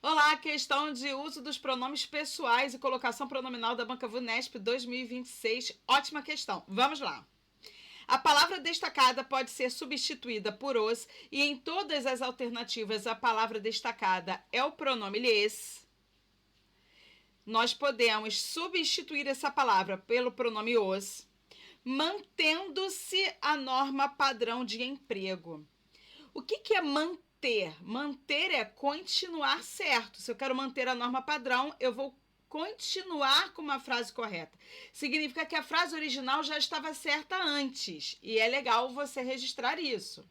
Olá, questão de uso dos pronomes pessoais e colocação pronominal da Banca VUNESP 2026. Ótima questão. Vamos lá. A palavra destacada pode ser substituída por os e em todas as alternativas a palavra destacada é o pronome lhes. Nós podemos substituir essa palavra pelo pronome os, mantendo-se a norma padrão de emprego. O que é manter? Manter é continuar certo. Se eu quero manter a norma padrão, eu vou continuar com uma frase correta. Significa que a frase original já estava certa antes. E é legal você registrar isso.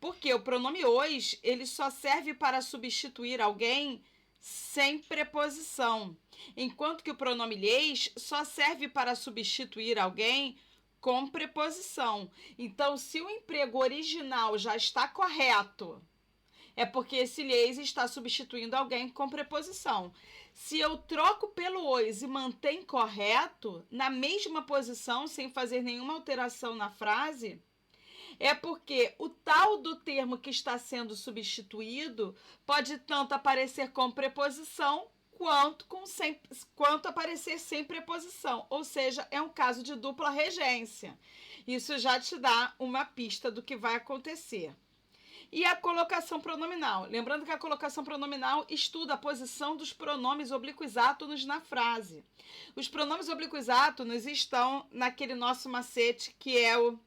Porque o pronome os, ele só serve para substituir alguém sem preposição. Enquanto que o pronome lhes só serve para substituir alguém com preposição. Então, se o emprego original já está correto, é porque esse lhes está substituindo alguém com preposição. Se eu troco pelo os e mantém correto, na mesma posição, sem fazer nenhuma alteração na frase, é porque o tal do termo que está sendo substituído pode tanto aparecer com preposição quanto aparecer sem preposição. Ou seja, é um caso de dupla regência. Isso já te dá uma pista do que vai acontecer. E a colocação pronominal. Lembrando que a colocação pronominal estuda a posição dos pronomes oblíquos átonos na frase. Os pronomes oblíquos átonos estão naquele nosso macete que é o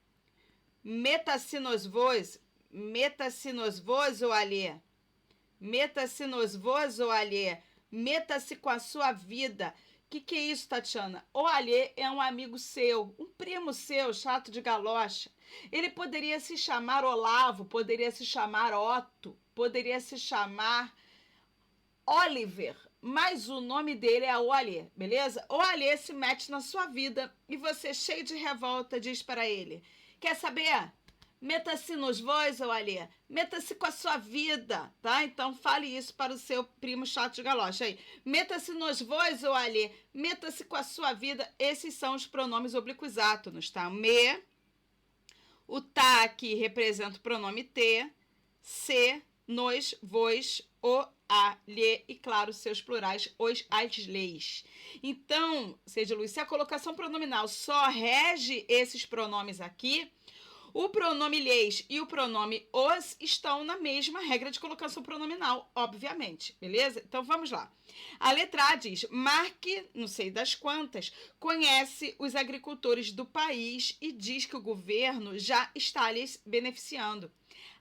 meta-se nos vos ou alê. Meta-se nos vos ou alê. Meta-se com a sua vida. O que é isso, Tatiana? O alê é um amigo seu, um primo seu, chato de galocha. Ele poderia se chamar Olavo, poderia se chamar Otto, poderia se chamar Oliver, mas o nome dele é o alê, beleza? O alê se mete na sua vida e você, cheio de revolta, diz para ele: quer saber? Meta-se nos vós, ô alê. Meta-se com a sua vida, tá? Então fale isso para o seu primo chato de galocha aí. Meta-se nos vós, ô alê. Meta-se com a sua vida. Esses são os pronomes oblíquos átonos, tá? Me, o tá aqui representa o pronome te, se, nos, vos, o, a, lhe e, claro, seus plurais, os, as, leis. Então, seja Luiz, se a colocação pronominal só rege esses pronomes aqui, o pronome lhes e o pronome os estão na mesma regra de colocação pronominal, obviamente, beleza? Então vamos lá. A letra A diz: Marque, não sei das quantas, conhece os agricultores do país e diz que o governo já está lhes beneficiando.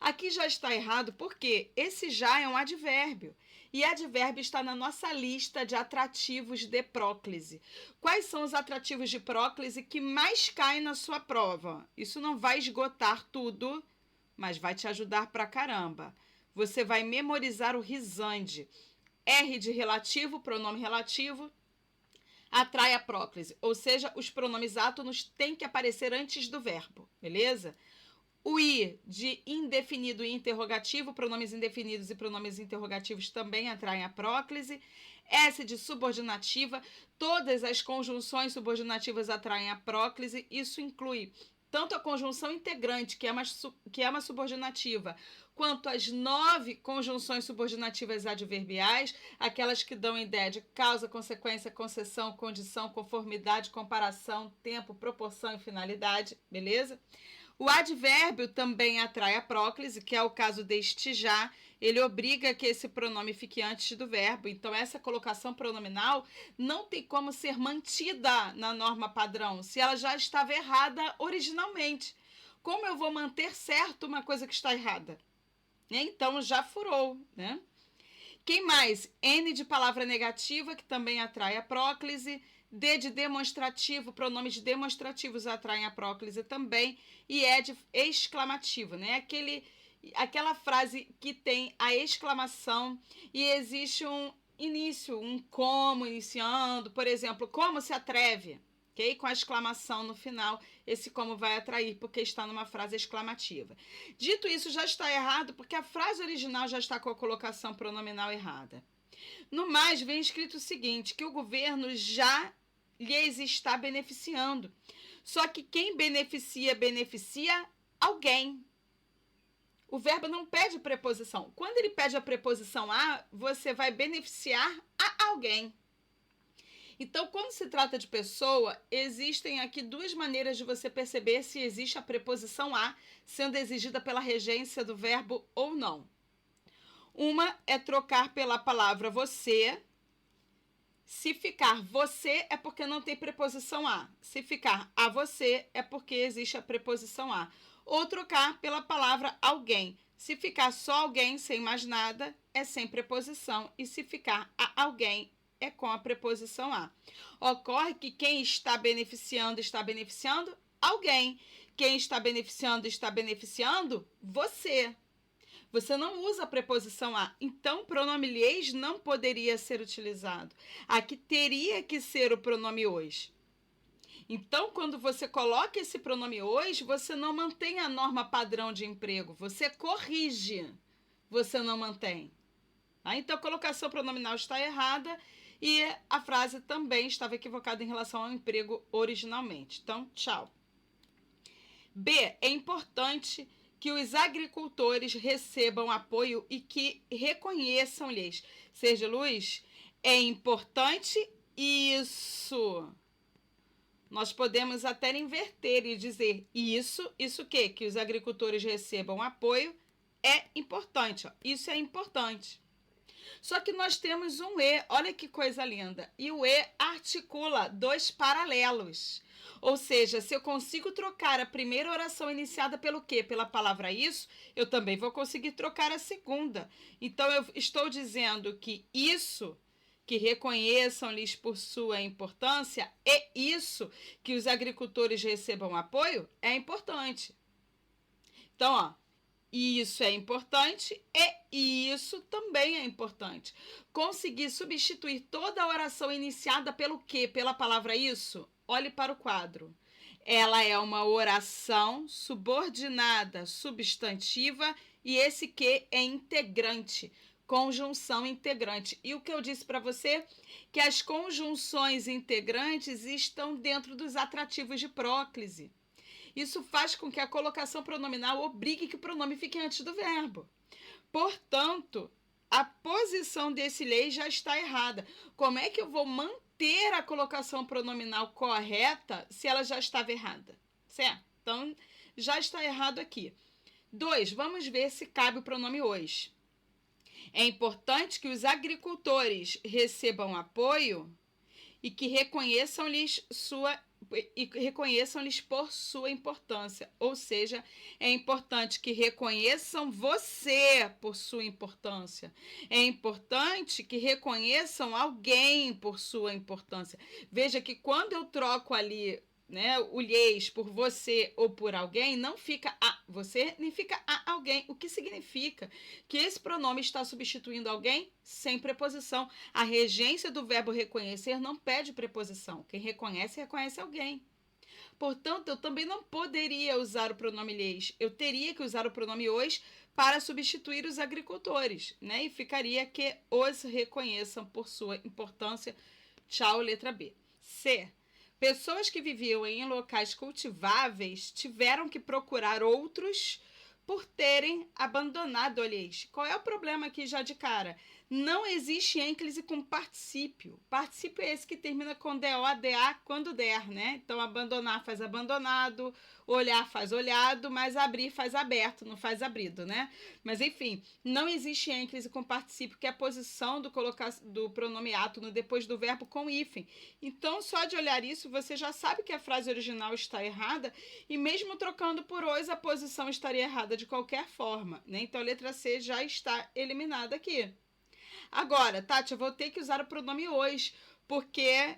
Aqui já está errado porque esse já é um advérbio. E advérbio está na nossa lista de atrativos de próclise. Quais são os atrativos de próclise que mais caem na sua prova? Isso não vai esgotar tudo, mas vai te ajudar pra caramba. Você vai memorizar o risande. R de relativo, pronome relativo, atrai a próclise. Ou seja, os pronomes átonos têm que aparecer antes do verbo, beleza? O I de indefinido e interrogativo, pronomes indefinidos e pronomes interrogativos também atraem a próclise. S de subordinativa, todas as conjunções subordinativas atraem a próclise. Isso inclui tanto a conjunção integrante, que é uma subordinativa, quanto as 9 conjunções subordinativas adverbiais, aquelas que dão ideia de causa, consequência, concessão, condição, conformidade, comparação, tempo, proporção e finalidade, beleza? O advérbio também atrai a próclise, que é o caso deste já. Ele obriga que esse pronome fique antes do verbo. Então, essa colocação pronominal não tem como ser mantida na norma padrão, se ela já estava errada originalmente. Como eu vou manter certo uma coisa que está errada? Então, já furou, né? Quem mais? N de palavra negativa, que também atrai a próclise. D de demonstrativo, pronomes demonstrativos atraem a próclise também. E E de exclamativo, né? Aquela frase que tem a exclamação e existe um início, um como iniciando. Por exemplo, como se atreve? Okay? Com a exclamação no final, esse como vai atrair, porque está numa frase exclamativa. Dito isso, já está errado, porque a frase original já está com a colocação pronominal errada. No mais, vem escrito o seguinte, que o governo já lhes está beneficiando. Só que quem beneficia alguém. O verbo não pede preposição. Quando ele pede a preposição a, você vai beneficiar a alguém. Então, quando se trata de pessoa, existem aqui duas maneiras de você perceber se existe a preposição a sendo exigida pela regência do verbo ou não. Uma é trocar pela palavra você. Se ficar você, é porque não tem preposição a. Se ficar a você, é porque existe a preposição a. Ou trocar pela palavra alguém. Se ficar só alguém, sem mais nada, é sem preposição. E se ficar a alguém, é com a preposição a. Ocorre que quem está beneficiando alguém. Quem está beneficiando você. Você não usa a preposição a, então o pronome lhes não poderia ser utilizado. Aqui teria que ser o pronome os. Então, quando você coloca esse pronome os, você não mantém a norma padrão de emprego, você corrige, você não mantém. Então, a colocação pronominal está errada e a frase também estava equivocada em relação ao emprego originalmente. Então, tchau. B. É importante que os agricultores recebam apoio e que reconheçam-lhes. Seja luz, é importante isso. Nós podemos até inverter e dizer isso o quê? Que os agricultores recebam apoio é importante. Ó. Isso é importante. Só que nós temos um E, olha que coisa linda. E o E articula dois paralelos. Ou seja, se eu consigo trocar a primeira oração iniciada pelo quê? Pela palavra isso, eu também vou conseguir trocar a segunda. Então, eu estou dizendo que isso, que reconheçam-lhes por sua importância, e isso, que os agricultores recebam apoio, é importante. Então, ó, isso é importante e isso também é importante. Conseguir substituir toda a oração iniciada pelo quê? Pela palavra isso? Olhe para o quadro. Ela é uma oração subordinada, substantiva, e esse que é integrante, conjunção integrante. E o que eu disse para você? Que as conjunções integrantes estão dentro dos atrativos de próclise. Isso faz com que a colocação pronominal obrigue que o pronome fique antes do verbo. Portanto, a posição desse lei já está errada. Como é que eu vou manter a colocação pronominal correta se ela já estava errada? Certo? Então, já está errado aqui. 2. Vamos ver se cabe o pronome os. É importante que os agricultores recebam apoio e que reconheçam-lhes por sua importância. Ou seja, é importante que reconheçam você por sua importância. É importante que reconheçam alguém por sua importância. Veja que quando eu troco ali, né, o lhes por você ou por alguém, não fica a você, nem fica a alguém. O que significa que esse pronome está substituindo alguém sem preposição. A regência do verbo reconhecer não pede preposição. Quem reconhece, reconhece alguém. Portanto, eu também não poderia usar o pronome lhes. Eu teria que usar o pronome os para substituir os agricultores, né? E ficaria que os reconheçam por sua importância. Tchau, letra B. C. Pessoas que viviam em locais cultiváveis tiveram que procurar outros por terem abandonado, olhês. Qual é o problema aqui já de cara? Não existe ênclise com particípio. Particípio é esse que termina com DO, DA, quando der, né? Então, abandonar faz abandonado, olhar faz olhado, mas abrir faz aberto, não faz abrido, né? Mas, enfim, não existe ênclise com particípio, que é a posição do pronome átono depois do verbo com hífen. Então, só de olhar isso, você já sabe que a frase original está errada e mesmo trocando por os, a posição estaria errada de qualquer forma, né? Então, a letra C já está eliminada aqui. Agora, Tati, eu vou ter que usar o pronome os, porque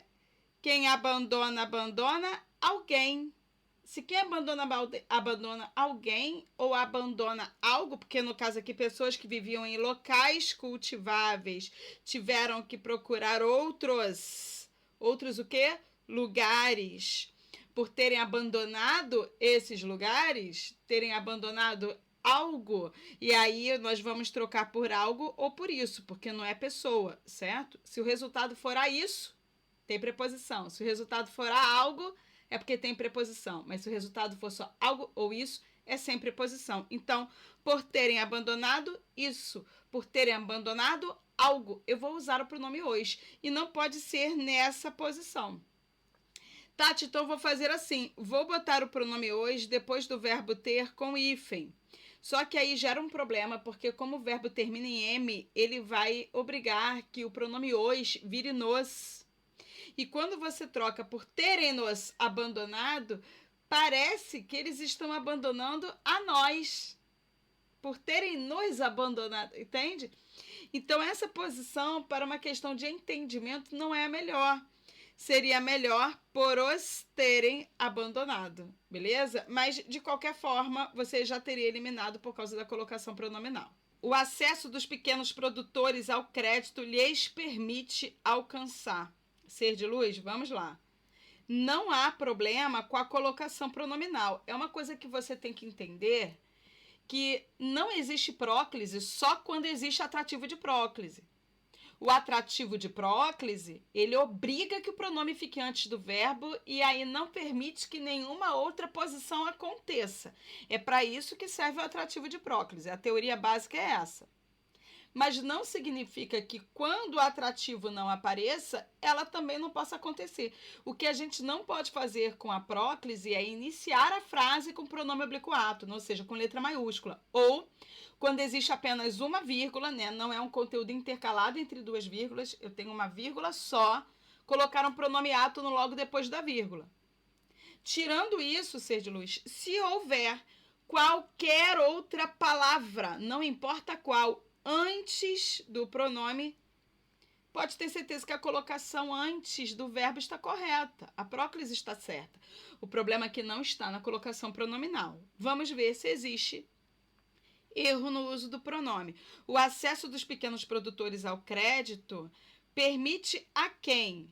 quem abandona, abandona alguém. Se quem abandona, abandona alguém ou abandona algo, porque no caso aqui pessoas que viviam em locais cultiváveis tiveram que procurar outros o quê? Lugares. Por terem abandonado esses lugares, terem abandonado algo, e aí nós vamos trocar por algo ou por isso, porque não é pessoa, certo? Se o resultado for a isso, tem preposição. Se o resultado for a algo, é porque tem preposição. Mas se o resultado for só algo ou isso, é sem preposição. Então, por terem abandonado isso, por terem abandonado algo, eu vou usar o pronome os. E não pode ser nessa posição. Tati, então vou fazer assim. Vou botar o pronome os depois do verbo ter com hífen. Só que aí gera um problema, porque como o verbo termina em M, ele vai obrigar que o pronome os vire nos. E quando você troca por terem nos abandonado, parece que eles estão abandonando a nós. Por terem nos abandonado, entende? Então, essa posição, para uma questão de entendimento, não é a melhor. Seria melhor por os terem abandonado, beleza? Mas, de qualquer forma, você já teria eliminado por causa da colocação pronominal. O acesso dos pequenos produtores ao crédito lhes permite alcançar. Ser de luz? Vamos lá. Não há problema com a colocação pronominal. É uma coisa que você tem que entender, que não existe próclise só quando existe atrativo de próclise. O atrativo de próclise, ele obriga que o pronome fique antes do verbo e aí não permite que nenhuma outra posição aconteça. É para isso que serve o atrativo de próclise. A teoria básica é essa. Mas não significa que quando o atrativo não apareça, ela também não possa acontecer. O que a gente não pode fazer com a próclise é iniciar a frase com pronome oblíquo átono, ou seja, com letra maiúscula. Ou quando existe apenas uma vírgula, né? Não é um conteúdo intercalado entre duas vírgulas, eu tenho uma vírgula só, colocar um pronome átono logo depois da vírgula. Tirando isso, ser de luz, se houver qualquer outra palavra, não importa qual, antes do pronome, pode ter certeza que a colocação antes do verbo está correta. A próclise está certa. O problema é que não está na colocação pronominal. Vamos ver se existe erro no uso do pronome. O acesso dos pequenos produtores ao crédito permite a quem?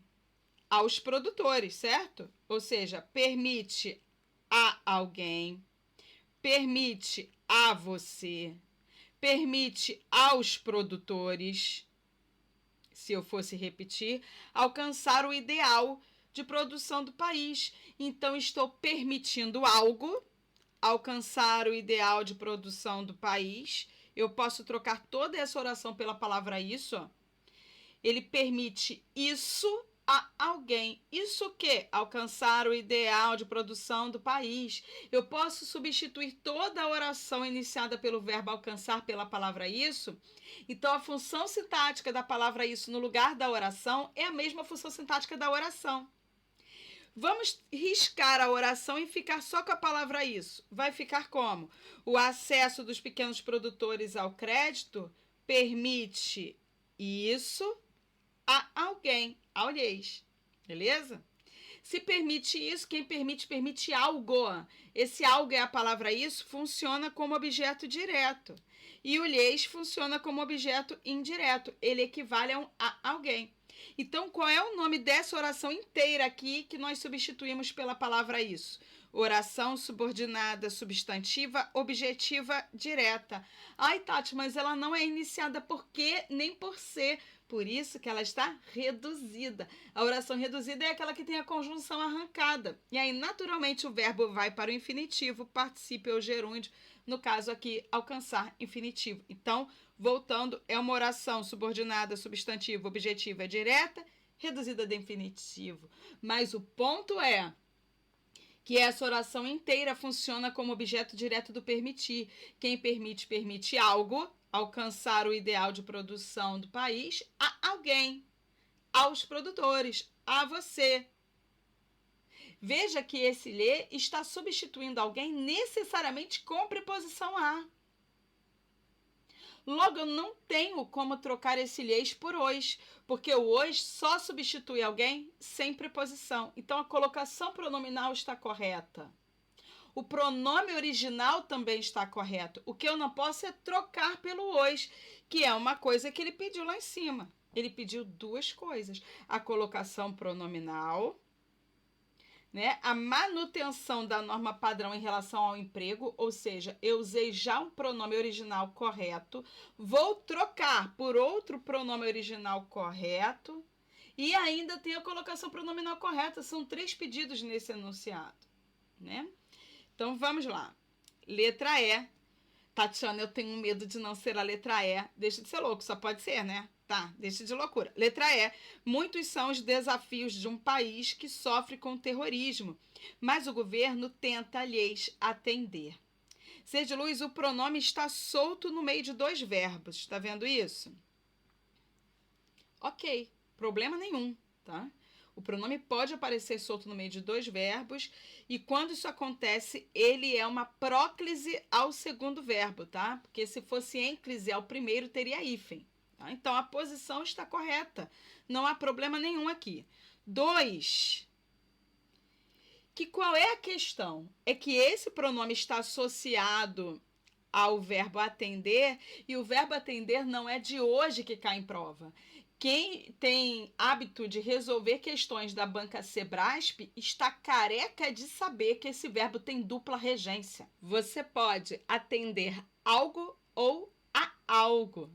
Aos produtores, certo? Ou seja, permite a alguém, permite a você, permite aos produtores, se eu fosse repetir, alcançar o ideal de produção do país. Então, estou permitindo algo alcançar o ideal de produção do país. Eu posso trocar toda essa oração pela palavra isso. Ó. Ele permite isso a alguém. Isso o quê? Alcançar o ideal de produção do país. Eu posso substituir toda a oração iniciada pelo verbo alcançar pela palavra isso. Então, a função sintática da palavra isso no lugar da oração é a mesma função sintática da oração. Vamos riscar a oração e ficar só com a palavra isso. Vai ficar como? O acesso dos pequenos produtores ao crédito permite isso a alguém, alheis. Beleza? Se permite isso, quem permite, permite algo. Esse algo é a palavra isso, funciona como objeto direto. E o lhes funciona como objeto indireto. Ele equivale a alguém. Então, qual é o nome dessa oração inteira aqui que nós substituímos pela palavra isso? Oração subordinada, substantiva, objetiva, direta. Ai, Tati, mas ela não é iniciada por que nem por ser. Por isso que ela está reduzida. A oração reduzida é aquela que tem a conjunção arrancada. E aí, naturalmente, o verbo vai para o infinitivo, particípio ou gerúndio. No caso aqui, alcançar infinitivo. Então, voltando, é uma oração subordinada, substantiva, objetiva, direta, reduzida de infinitivo. Mas o ponto é que essa oração inteira funciona como objeto direto do permitir. Quem permite, permite algo, alcançar o ideal de produção do país a alguém, aos produtores, a você. Veja que esse lhe está substituindo alguém necessariamente com preposição a. Logo, eu não tenho como trocar esse lhes por os, porque o os só substitui alguém sem preposição. Então, a colocação pronominal está correta. O pronome original também está correto. O que eu não posso é trocar pelo os, que é uma coisa que ele pediu lá em cima. Ele pediu duas coisas. A colocação pronominal, né? A manutenção da norma padrão em relação ao emprego, ou seja, eu usei já um pronome original correto, vou trocar por outro pronome original correto e ainda tem a colocação pronominal correta. São 3 pedidos nesse enunciado, né? Então, vamos lá. Letra E. Tatiana, eu tenho medo de não ser a letra E. Deixa de ser louco, só pode ser, né? Tá, deixa de loucura. Letra E. Muitos são os desafios de um país que sofre com terrorismo, mas o governo tenta lhes atender. Ser de luz, o pronome está solto no meio de dois verbos. Está vendo isso? Ok, problema nenhum, tá? O pronome pode aparecer solto no meio de dois verbos e quando isso acontece, ele é uma próclise ao segundo verbo, tá? Porque se fosse ênclise ao primeiro, teria hífen. Tá? Então, a posição está correta. Não há problema nenhum aqui. 2. Que qual é a questão? É que esse pronome está associado ao verbo atender e o verbo atender não é de hoje que cai em prova. Quem tem hábito de resolver questões da banca Sebrasp está careca de saber que esse verbo tem dupla regência. Você pode atender algo ou a algo.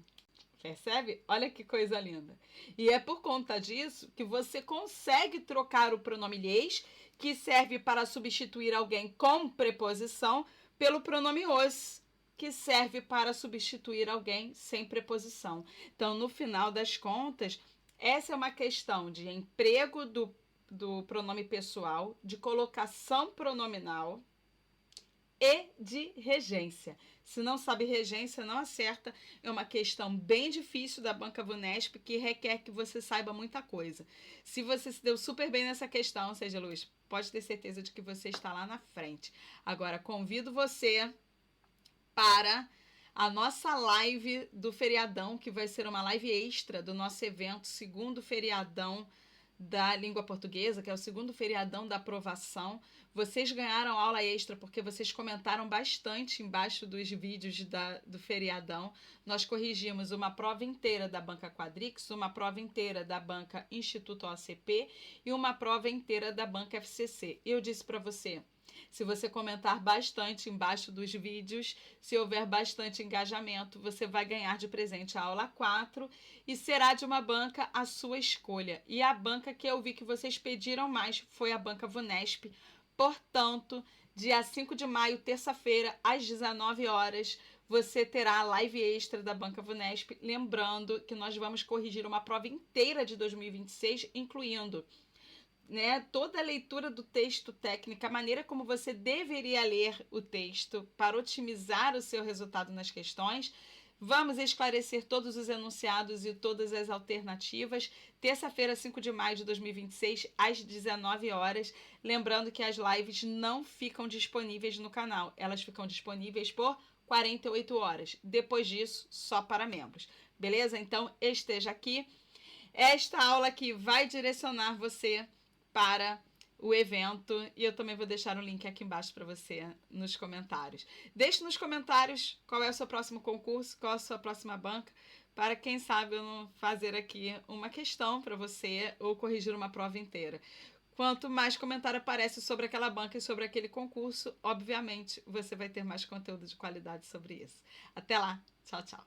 Percebe? Olha que coisa linda. E é por conta disso que você consegue trocar o pronome lhes, que serve para substituir alguém com preposição, pelo pronome os, que serve para substituir alguém sem preposição. Então, no final das contas, essa é uma questão de emprego do pronome pessoal, de colocação pronominal e de regência. Se não sabe regência, não acerta. É uma questão bem difícil da banca VUNESP que requer que você saiba muita coisa. Se você se deu super bem nessa questão, seja luz, pode ter certeza de que você está lá na frente. Agora, convido você para a nossa live do feriadão, que vai ser uma live extra do nosso evento, segundo feriadão da língua portuguesa, que é o segundo feriadão da aprovação. Vocês ganharam aula extra porque vocês comentaram bastante embaixo dos vídeos do feriadão. Nós corrigimos uma prova inteira da banca Quadrix, uma prova inteira da banca Instituto OCP e uma prova inteira da banca FCC. E eu disse para você, se você comentar bastante embaixo dos vídeos, se houver bastante engajamento, você vai ganhar de presente a aula 4 e será de uma banca à sua escolha. E a banca que eu vi que vocês pediram mais foi a banca VUNESP. Portanto, dia 5 de maio, terça-feira, às 19 horas, você terá a live extra da banca VUNESP. Lembrando que nós vamos corrigir uma prova inteira de 2026, incluindo toda a leitura do texto técnico, a maneira como você deveria ler o texto para otimizar o seu resultado nas questões. Vamos esclarecer todos os enunciados e todas as alternativas. Terça-feira, 5 de maio de 2026, às 19 horas. Lembrando que as lives não ficam disponíveis no canal. Elas ficam disponíveis por 48 horas. Depois disso, só para membros. Beleza? Então, esteja aqui. Esta aula aqui vai direcionar você para o evento e eu também vou deixar um link aqui embaixo para você nos comentários. Deixe nos comentários qual é o seu próximo concurso, qual é a sua próxima banca, para quem sabe eu não fazer aqui uma questão para você ou corrigir uma prova inteira. Quanto mais comentário aparece sobre aquela banca e sobre aquele concurso, obviamente você vai ter mais conteúdo de qualidade sobre isso. Até lá, tchau, tchau.